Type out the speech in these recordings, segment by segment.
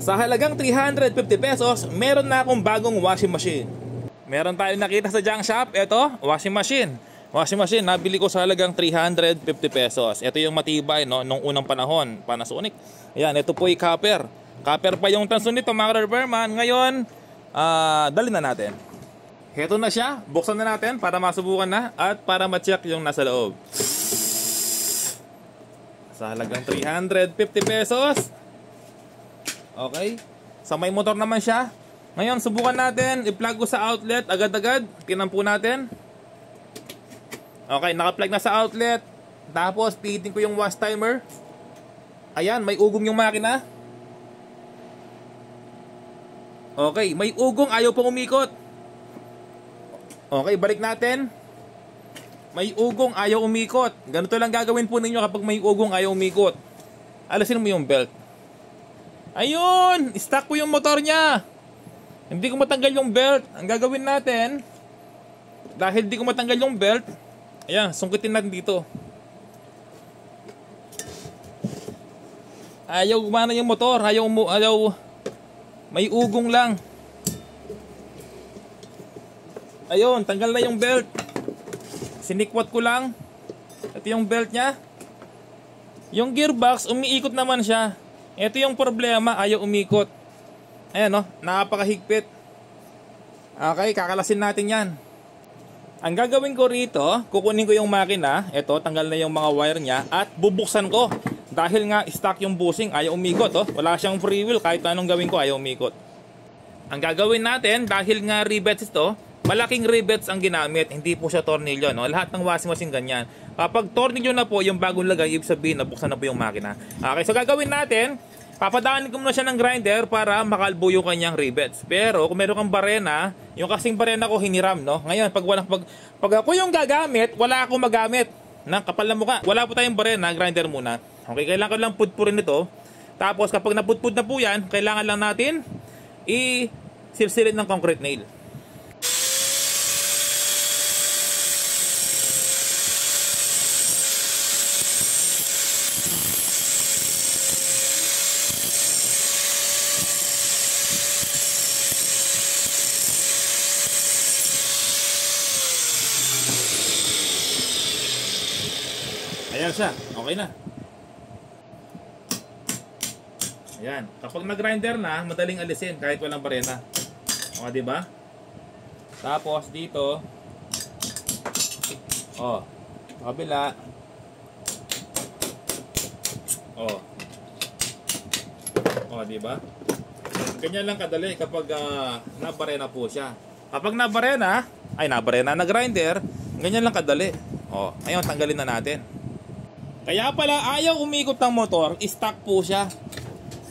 Sa halagang 350 pesos, meron na akong bagong washing machine. Meron tayong nakita sa junk shop. Ito, washing machine. Washing machine, nabili ko sa halagang 350 pesos. Ito yung matibay, no, nung unang panahon, Panasonic. Ayan, ito po yung copper. Copper pa yung tanso nito, mga repairman. Ngayon, dali na natin. Ito na siya, buksan na natin para masubukan na at para ma-check yung nasa loob. Sa halagang 350 pesos. Okay, sa may motor naman siya. Ngayon, subukan natin, i-plug ko sa outlet agad-agad. Tinan po natin. Okay, naka-plug na sa outlet. Tapos, pihitin ko yung wash timer. Ayan, may ugong yung makina. Okay, may ugong, ayaw pong umikot. Okay, balik natin. May ugong, ayaw umikot. Ganito lang gagawin po ninyo kapag may ugong, ayaw umikot. Alasin mo yung belt. Ayun, stuck po yung motor niya. Hindi ko matanggal yung belt. Ang gagawin natin, dahil hindi ko matanggal yung belt, ayan, sungkitin natin dito. Ayaw gumana yung motor. Ayaw, may ugong lang. Ayun, tanggal na yung belt. Sinikwat ko lang. Ito yung belt niya. Yung gearbox, umiikot naman siya. Ito yung problema, ayaw umikot. Ayan, no, napakahigpit. Okay, kakalasin natin yan. Ang gagawin ko rito, kukunin ko yung makina. Ito, tanggal na yung mga wire niya. At bubuksan ko. Dahil nga stuck yung bushing, ayaw umikot. Oh. Wala siyang free wheel, kahit anong gawin ko, ayaw umikot. Ang gagawin natin, dahil nga rivets ito, malaking rivets ang ginamit. Hindi po siya tornilyo, no? Lahat ng washing machine ganyan. Kapag tornilyo na po yung bagong lagay, ibig sabihin nabuksan na po yung makina. Okay, so gagawin natin, papadaanin ko muna siya ng grinder para makalbo yung kanyang rivets. Pero kung meron kang barena, yung kasing barena ko hiniram, no? Ngayon, pag ako yung gagamit, wala akong magamit ng kapal na mukha. Wala po tayong barena, grinder muna. Okay, kailangan ko lang pudpurin ito. Tapos kapag napudpud na po yan, kailangan lang natin i-silsilin ng concrete nail. Ayan siya, okay na. Ayan, kapag nag-grinder na, madaling alisin kahit walang barena. O, diba? Tapos dito, oh, kabila. Oh. Oh, diba? Ganyan lang kadali kapag nabarena po siya. Kapag nabarena, na-grinder, ganyan lang kadali. Oh, ayun, tanggalin na natin. Kaya pala ayaw umikot ng motor, stuck po siya.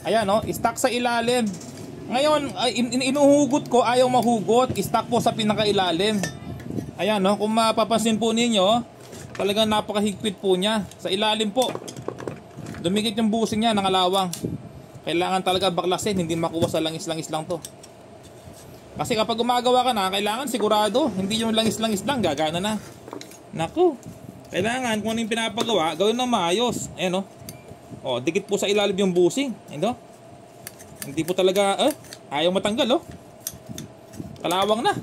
Ayan, no, stuck sa ilalim. Ngayon, inuhugot ko, ayaw mahugot, stuck po sa pinakailalim. Ayan, no, kung mapapansin po ninyo, talagang napakahigpit po niya. Sa ilalim po, dumikit yung busing niya, nangalawang. Kailangan talaga baklasin, hindi makuha sa langis-langis lang to. Kasi kapag gumagawa ka na, kailangan sigurado, hindi yung langis-langis lang, gagana na. Naku, kailangan kung ano yung pinapagawa, gawin na maayos. Ayan, no? O, dikit po sa ilalim yung busing. Ayan, no? Hindi po talaga, ayaw matanggal, oh. Kalawang na.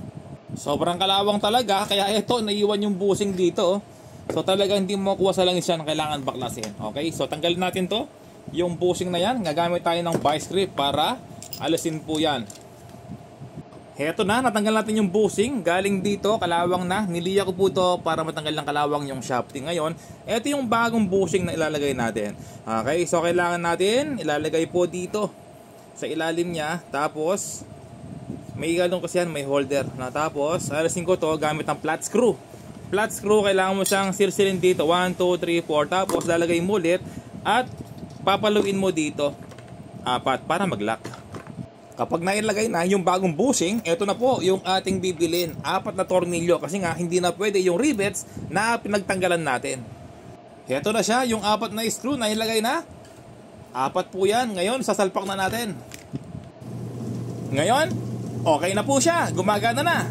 Sobrang kalawang talaga, kaya ito, naiwan yung busing dito, oh. So talaga hindi mo makuha sa langis yan, kailangan baklasin. Okay, so tanggalin natin to. Yung busing na yan, gagamit tayo ng vice grip para alisin po yan. Heto na, natanggal natin yung busing. Galing dito, kalawang na. Niliya ko po ito para matanggal ng kalawang yung shafting. Ngayon, ito yung bagong busing na ilalagay natin. Okay, so kailangan natin ilalagay po dito sa ilalim niya. Tapos, may galong kasi yan, may holder. Tapos, alisin ko to gamit ng flat screw. Flat screw, kailangan mo siyang silsilin dito. 1, 2, 3, 4. Tapos, lalagay mo ulit. At, papaluin mo dito. 4 para mag-lock. Kapag nailagay na yung bagong bushing, ito na po yung ating bibilin. 4 na tornilyo kasi nga hindi na pwede yung rivets na pinagtanggalan natin. Ito na siya, yung 4 na screw na ilagay na. 4 po yan. Ngayon, sasalpak na natin. Ngayon, okay na po siya. Gumagana na.